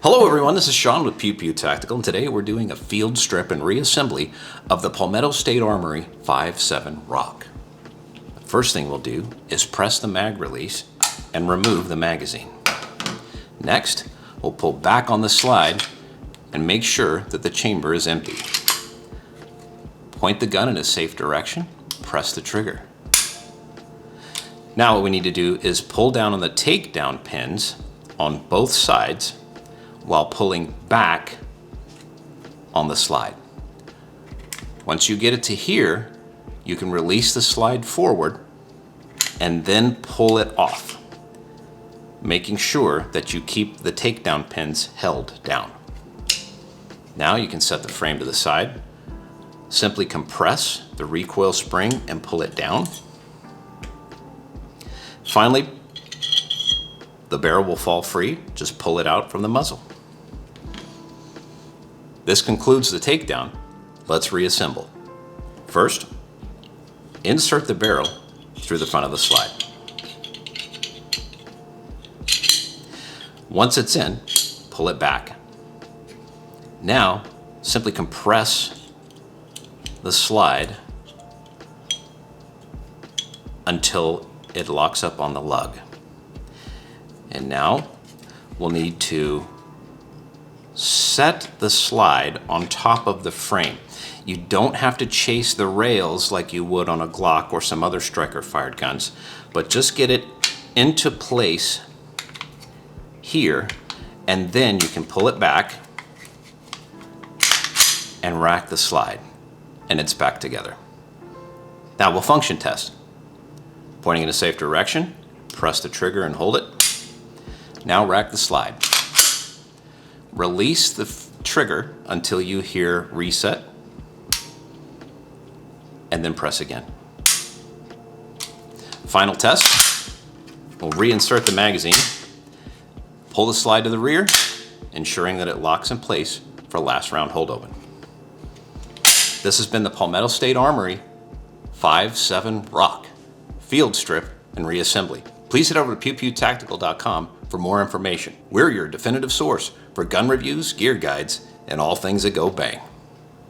Hello everyone, this is Sean with Pew Pew Tactical, and today we're doing a field strip and reassembly of the Palmetto State Armory 5.7 Rock. The first thing we'll do is press the mag release and remove the magazine. Next, we'll pull back on the slide and make sure that the chamber is empty. Point the gun in a safe direction, press the trigger. Now what we need to do is pull down on the takedown pins on both sides while pulling back on the slide. Once you get it to here, you can release the slide forward and then pull it off, making sure that you keep the takedown pins held down. Now you can set the frame to the side. Simply compress the recoil spring and pull it down. Finally, the barrel will fall free. Just pull it out from the muzzle. This concludes the takedown. Let's reassemble. First, insert the barrel through the front of the slide. Once it's in, pull it back. Now, simply compress the slide until it locks up on the lug. And now we'll need to set the slide on top of the frame. You don't have to chase the rails like you would on a Glock or some other striker fired guns, but just get it into place here, and then you can pull it back and rack the slide, and it's back together. Now we'll function test. Pointing in a safe direction, press the trigger and hold it. Now rack the slide. Release the trigger until you hear reset, and then press again. Final test. We'll reinsert the magazine, pull the slide to the rear, ensuring that it locks in place for last round hold open. This has been the Palmetto State Armory 5.7 Rock field strip and reassembly. Please head over to pewpewtactical.com for more information. We're your definitive source for gun reviews, gear guides, and all things that go bang.